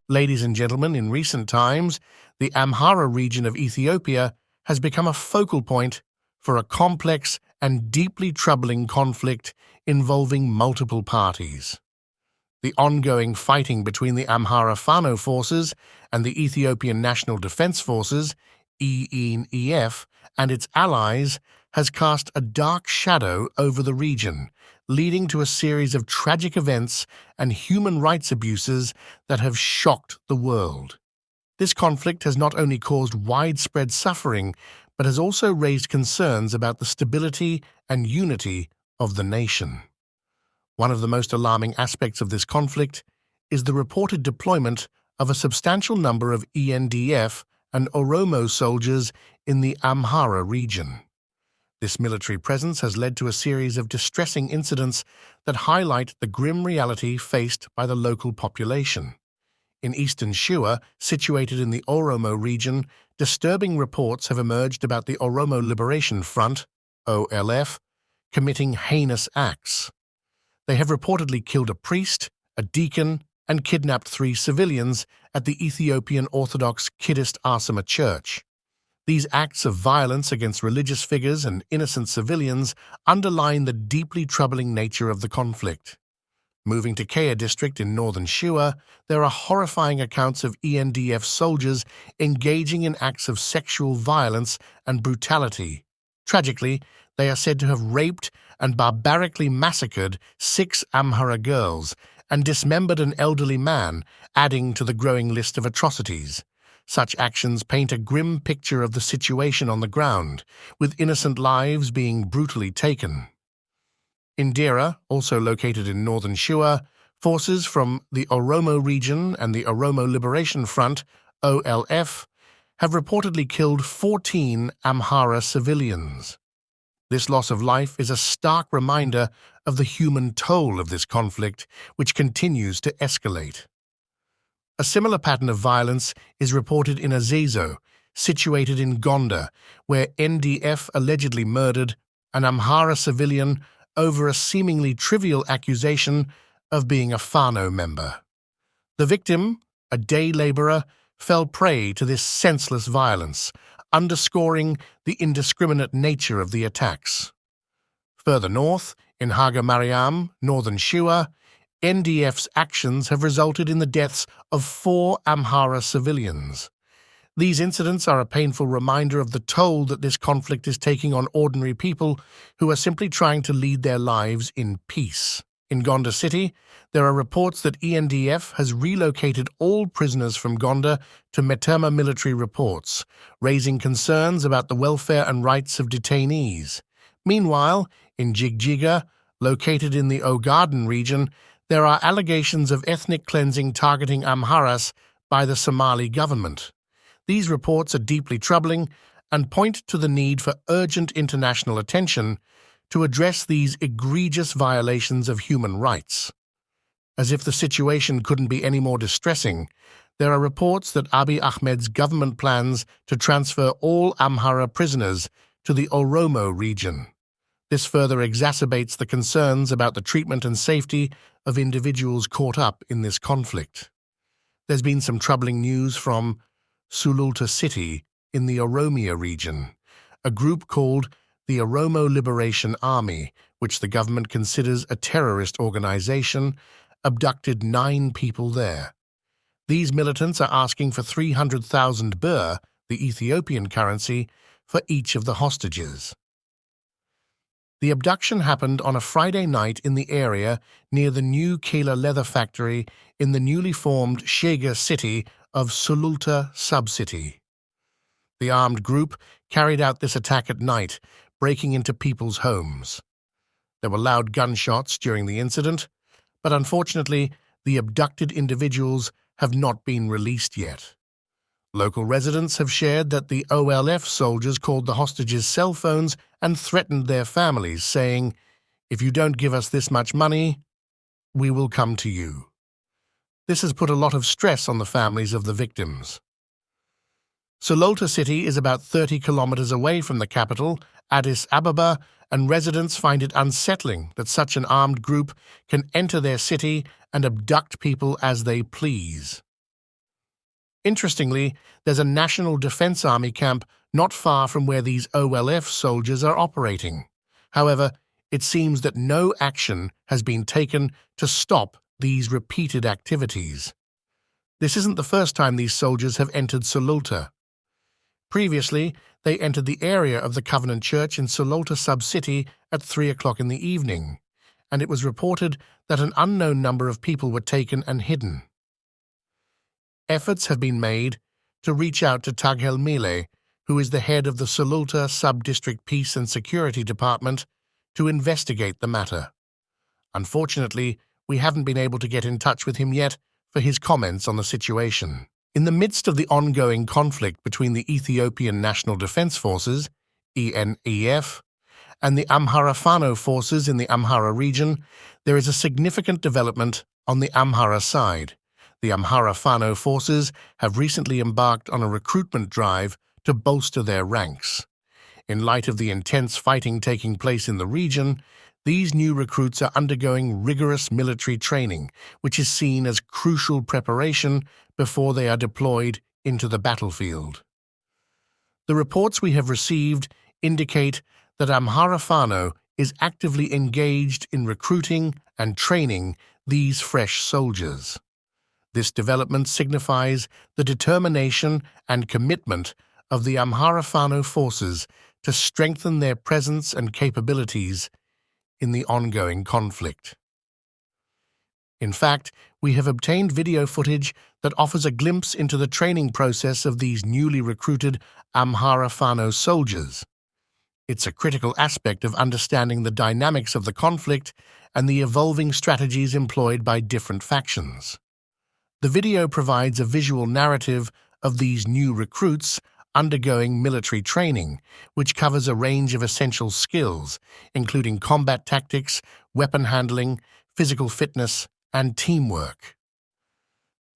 Ladies and gentlemen, in recent times, the Amhara region of Ethiopia has become a focal point for a complex and deeply troubling conflict involving multiple parties. The ongoing fighting between the Amhara Fano forces and the Ethiopian National Defense Forces, ENEF, and its allies has cast a dark shadow over the region, leading to a series of tragic events and human rights abuses that have shocked the world. This conflict has not only caused widespread suffering, but has also raised concerns about the stability and unity of the nation. One of the most alarming aspects of this conflict is the reported deployment of a substantial number of ENDF and Oromo soldiers in the Amhara region. This military presence has led to a series of distressing incidents that highlight the grim reality faced by the local population. In eastern Shua, situated in the Oromo region, disturbing reports have emerged about the Oromo Liberation Front, OLF, committing heinous acts. They have reportedly killed a priest, a deacon, and kidnapped 3 civilians at the Ethiopian Orthodox Kiddist Arsama Church. These acts of violence against religious figures and innocent civilians underline the deeply troubling nature of the conflict. Moving to Kaya district in northern Shua, there are horrifying accounts of ENDF soldiers engaging in acts of sexual violence and brutality. Tragically, they are said to have raped and barbarically massacred 6 Amhara girls and dismembered an elderly man, adding to the growing list of atrocities. Such actions paint a grim picture of the situation on the ground, with innocent lives being brutally taken. In Dera, also located in northern Shua, forces from the Oromo region and the Oromo Liberation Front, OLF, have reportedly killed 14 Amhara civilians. This loss of life is a stark reminder of the human toll of this conflict, which continues to escalate. A similar pattern of violence is reported in Azezo, situated in Gonda, where NDF allegedly murdered an Amhara civilian over a seemingly trivial accusation of being a Fano member. The victim, a day laborer, fell prey to this senseless violence, underscoring the indiscriminate nature of the attacks. Further north, in Haga Mariam, northern Shua, NDF's actions have resulted in the deaths of 4 Amhara civilians. These incidents are a painful reminder of the toll that this conflict is taking on ordinary people who are simply trying to lead their lives in peace. In Gonda City, there are reports that ENDF has relocated all prisoners from Gonda to Metema military reports, raising concerns about the welfare and rights of detainees. Meanwhile, in Jigjiga, located in the Ogaden region, there are allegations of ethnic cleansing targeting Amharas by the Somali government. These reports are deeply troubling and point to the need for urgent international attention to address these egregious violations of human rights. As if the situation couldn't be any more distressing, there are reports that Abiy Ahmed's government plans to transfer all Amhara prisoners to the Oromo region. This further exacerbates the concerns about the treatment and safety of individuals caught up in this conflict. There's been some troubling news from Sululta city in the Oromia region. A group called the Oromo Liberation Army, which the government considers a terrorist organization, abducted 9 people there. These militants are asking for 300,000 birr, the Ethiopian currency, for each of the hostages. The abduction happened on a Friday night in the area near the new Kela leather factory in the newly formed Shega city of Sululta sub-city. The armed group carried out this attack at night, breaking into people's homes. There were loud gunshots during the incident, but unfortunately, the abducted individuals have not been released yet. Local residents have shared that the OLF soldiers called the hostages' cell phones and threatened their families, saying, "If you don't give us this much money, we will come to you." This has put a lot of stress on the families of the victims. Sululta city is about 30 kilometers away from the capital, Addis Ababa, and residents find it unsettling that such an armed group can enter their city and abduct people as they please. Interestingly, there's a National Defense Army camp not far from where these OLF soldiers are operating. However, it seems that no action has been taken to stop these repeated activities. This isn't the first time these soldiers have entered Sululta. Previously, they entered the area of the Covenant Church in Sululta sub-city at 3 o'clock in the evening, and it was reported that an unknown number of people were taken and hidden. Efforts have been made to reach out to Taghel Mile, who is the head of the Sululta Sub-District Peace and Security Department, to investigate the matter. Unfortunately, we haven't been able to get in touch with him yet for his comments on the situation. In the midst of the ongoing conflict between the Ethiopian National Defense Forces, ENEF, and the Amhara Fano forces in the Amhara region, there is a significant development on the Amhara side. The Amhara Fano forces have recently embarked on a recruitment drive to bolster their ranks. In light of the intense fighting taking place in the region, these new recruits are undergoing rigorous military training, which is seen as crucial preparation before they are deployed into the battlefield. The reports we have received indicate that Amhara Fano is actively engaged in recruiting and training these fresh soldiers. This development signifies the determination and commitment of the Amhara Fano forces to strengthen their presence and capabilities in the ongoing conflict. In fact, we have obtained video footage that offers a glimpse into the training process of these newly recruited Amhara Fano soldiers. It's a critical aspect of understanding the dynamics of the conflict and the evolving strategies employed by different factions. The video provides a visual narrative of these new recruits undergoing military training, which covers a range of essential skills, including combat tactics, weapon handling, physical fitness, and teamwork.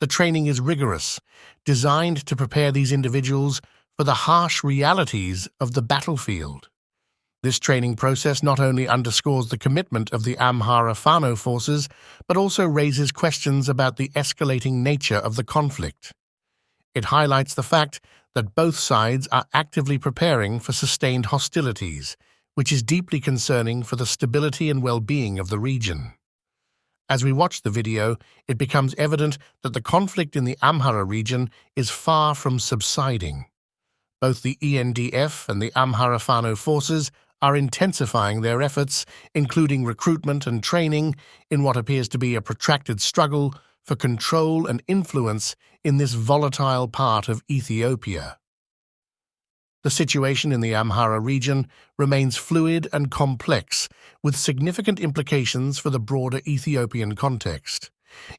The training is rigorous, designed to prepare these individuals for the harsh realities of the battlefield. This training process not only underscores the commitment of the Amhara Fano forces, but also raises questions about the escalating nature of the conflict. It highlights the fact that both sides are actively preparing for sustained hostilities, which is deeply concerning for the stability and well-being of the region. As we watch the video, it becomes evident that the conflict in the Amhara region is far from subsiding. Both the ENDF and the Amhara Fano forces are intensifying their efforts, including recruitment and training, in what appears to be a protracted struggle for control and influence in this volatile part of Ethiopia. The situation in the Amhara region remains fluid and complex, with significant implications for the broader Ethiopian context.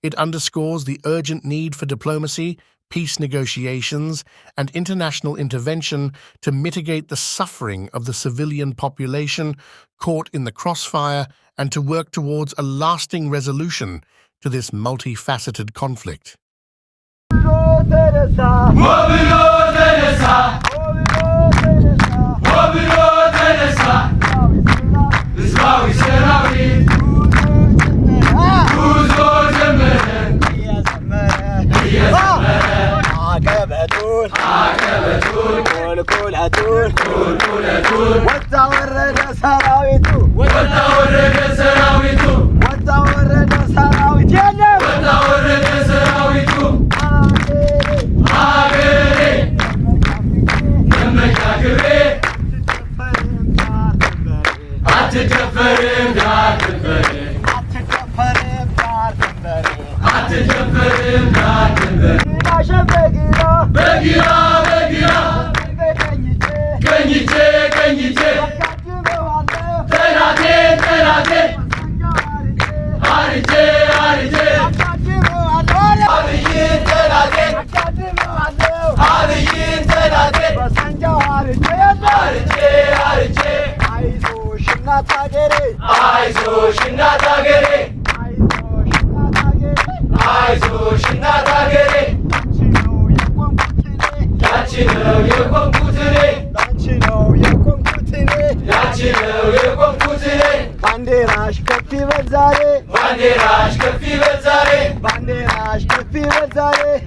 It underscores the urgent need for diplomacy, peace negotiations, and international intervention to mitigate the suffering of the civilian population caught in the crossfire and to work towards a lasting resolution to this multifaceted conflict.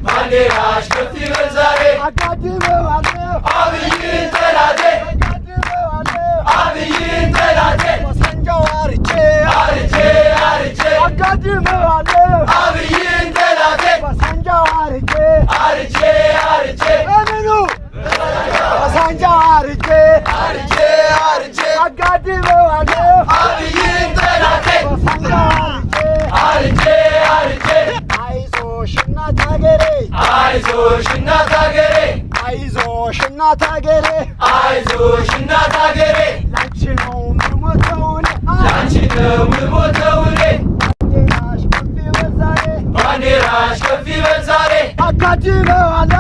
Banderash kaffi አብይን ጠላቴ በሳንጃው አርጄ አርጄ አርጄ አምኑ በሳንጃው አርጄ አርጄ አርጄ አጋድመዋለሁ አብይን ጠላቴ በሳንጃው አርጄ አርጄ አይዞሽ እናት ሀገሬ አይዞሽ እናት ሀገሬ አይዞሽ እናት ሀገሬ አይዞሽ እናት ሀገሬ ላንቺ ነው የምሞተው ላንቺ ነው የምሞተው ባንዲራሽ ከፍ ይበል ዛሬ አጋድመዋለሁ